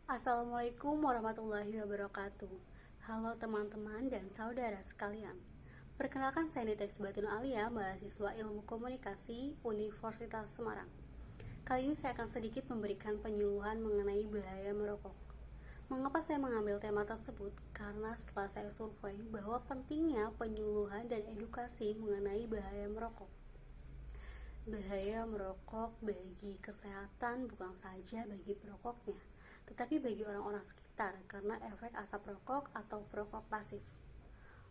Assalamualaikum warahmatullahi wabarakatuh. Halo teman-teman dan saudara sekalian. Perkenalkan saya Nita Isbatun Alia, mahasiswa Ilmu Komunikasi Universitas Semarang. Kali ini saya akan sedikit memberikan penyuluhan mengenai bahaya merokok. Mengapa saya mengambil tema tersebut? Karena setelah saya survei bahwa pentingnya penyuluhan dan edukasi mengenai bahaya merokok. Bahaya merokok bagi kesehatan bukan saja bagi perokoknya, tetapi bagi orang-orang sekitar karena efek asap rokok atau perokok pasif.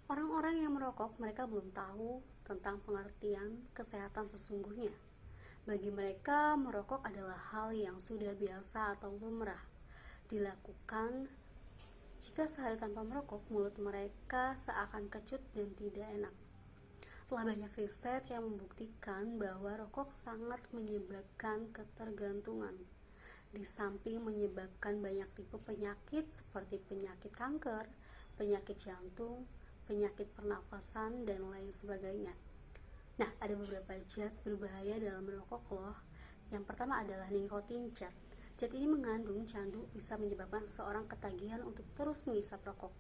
Orang-orang yang merokok mereka belum tahu tentang pengertian kesehatan sesungguhnya. Bagi mereka, merokok adalah hal yang sudah biasa atau lumrah dilakukan. Jika sehari tanpa merokok, mulut mereka seakan kecut dan tidak enak. Telah banyak riset yang membuktikan bahwa rokok sangat menyebabkan ketergantungan. Di samping menyebabkan banyak tipe penyakit seperti penyakit kanker, penyakit jantung, penyakit pernafasan, dan lain sebagainya. Nah, ada beberapa zat berbahaya dalam merokok loh. Yang pertama adalah nikotin zat. Zat ini mengandung candu bisa menyebabkan seseorang ketagihan untuk terus menghisap rokok.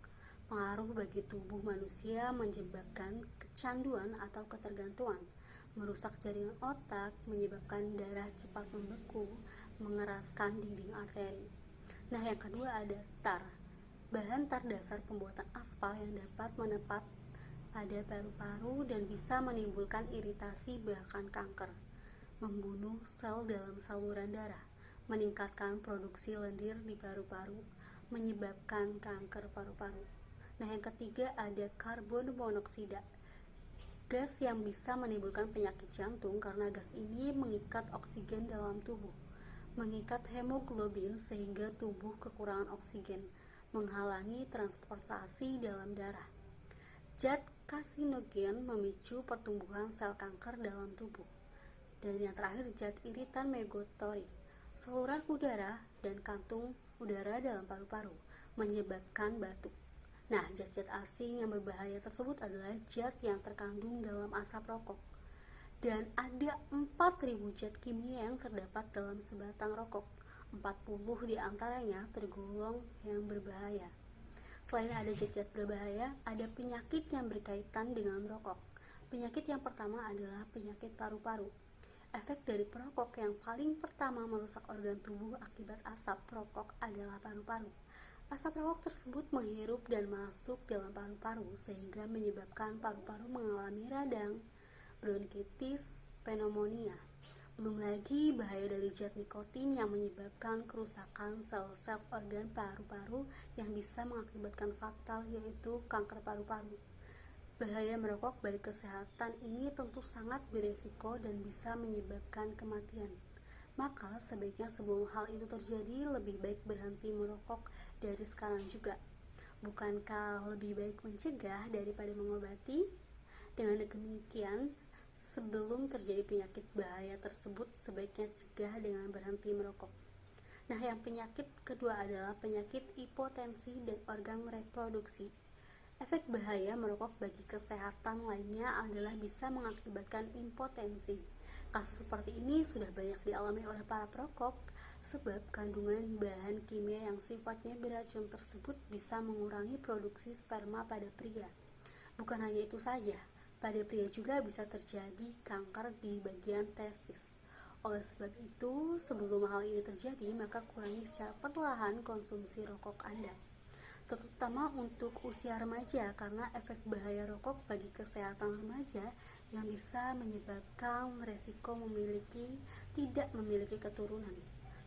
Pengaruh bagi tubuh manusia menyebabkan kecanduan atau ketergantungan, merusak jaringan otak, menyebabkan darah cepat membeku, mengeraskan dinding arteri. Nah, yang kedua ada tar. Bahan tar dasar pembuatan aspal yang dapat menepat pada paru-paru dan bisa menimbulkan iritasi bahkan kanker, membunuh sel dalam saluran darah, meningkatkan produksi lendir di paru-paru, menyebabkan kanker paru-paru. Nah, yang ketiga ada karbon monoksida. Gas yang bisa menimbulkan penyakit jantung karena gas ini mengikat oksigen dalam tubuh, mengikat hemoglobin sehingga tubuh kekurangan oksigen, menghalangi transportasi dalam darah. Zat karsinogen memicu pertumbuhan sel kanker dalam tubuh. Dan yang terakhir zat iritan megatori, saluran udara dan kantung udara dalam paru-paru, menyebabkan batuk. Nah, zat-zat asing yang berbahaya tersebut adalah zat yang terkandung dalam asap rokok. Dan ada 4.000 zat kimia yang terdapat dalam sebatang rokok. 40 diantaranya tergolong yang berbahaya. Selain ada zat-zat berbahaya, ada penyakit yang berkaitan dengan rokok. Penyakit yang pertama adalah penyakit paru-paru. Efek dari perokok yang paling pertama merusak organ tubuh akibat asap rokok adalah paru-paru. Asap rokok tersebut menghirup dan masuk dalam paru-paru sehingga menyebabkan paru-paru mengalami radang, bronkitis, pneumonia. Belum lagi bahaya dari zat nikotin yang menyebabkan kerusakan sel-sel organ paru-paru yang bisa mengakibatkan fatal, yaitu kanker paru-paru. Bahaya merokok bagi kesehatan ini tentu sangat beresiko dan bisa menyebabkan kematian. Maka sebaiknya sebelum hal itu terjadi lebih baik berhenti merokok dari sekarang juga. Bukankah lebih baik mencegah daripada mengobati? Dengan demikian, sebelum terjadi penyakit bahaya tersebut sebaiknya cegah dengan berhenti merokok. Nah, yang penyakit kedua adalah penyakit hipotensi dan organ reproduksi. Efek bahaya merokok bagi kesehatan lainnya adalah bisa mengakibatkan impotensi. Kasus seperti ini sudah banyak dialami oleh para perokok sebab kandungan bahan kimia yang sifatnya beracun tersebut bisa mengurangi produksi sperma pada pria. Bukan hanya itu saja, pada pria juga bisa terjadi kanker di bagian testis. Oleh sebab itu, sebelum hal ini terjadi, maka kurangi secara perlahan konsumsi rokok Anda, terutama untuk usia remaja, karena efek bahaya rokok bagi kesehatan remaja yang bisa menyebabkan resiko tidak memiliki keturunan.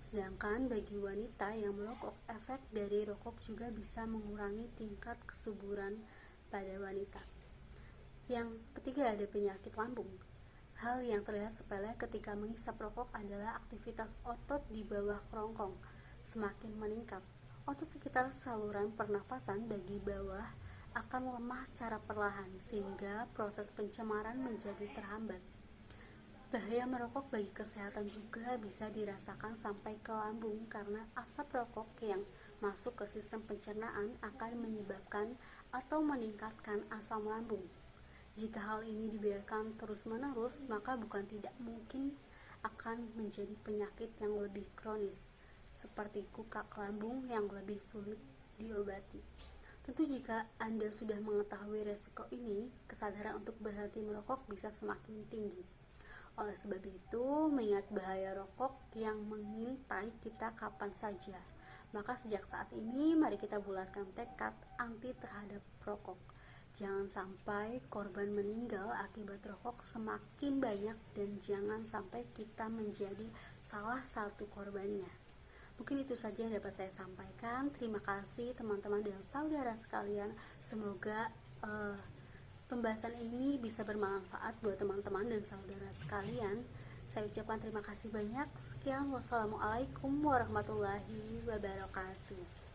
Sedangkan bagi wanita yang merokok, efek dari rokok juga bisa mengurangi tingkat kesuburan pada wanita. Yang ketiga ada penyakit lambung. Hal yang terlihat sepele ketika menghisap rokok adalah aktivitas otot di bawah kerongkong semakin meningkat. Otot sekitar saluran pernafasan bagi bawah akan lemah secara perlahan sehingga proses pencemaran menjadi terhambat. Bahaya merokok bagi kesehatan juga bisa dirasakan sampai ke lambung karena asap rokok yang masuk ke sistem pencernaan akan menyebabkan atau meningkatkan asam lambung. Jika hal ini dibiarkan terus-menerus, maka bukan tidak mungkin akan menjadi penyakit yang lebih kronis, seperti kukak lambung yang lebih sulit diobati. Tentu jika Anda sudah mengetahui resiko ini, kesadaran untuk berhenti merokok bisa semakin tinggi. Oleh sebab itu, mengingat bahaya rokok yang mengintai kita kapan saja, maka sejak saat ini mari kita bulatkan tekad anti terhadap rokok. Jangan sampai korban meninggal akibat rokok semakin banyak dan jangan sampai kita menjadi salah satu korbannya. Mungkin itu saja yang dapat saya sampaikan. Terima kasih teman-teman dan saudara sekalian. Semoga pembahasan ini bisa bermanfaat buat teman-teman dan saudara sekalian. Saya ucapkan terima kasih banyak. Sekian, wassalamualaikum warahmatullahi wabarakatuh.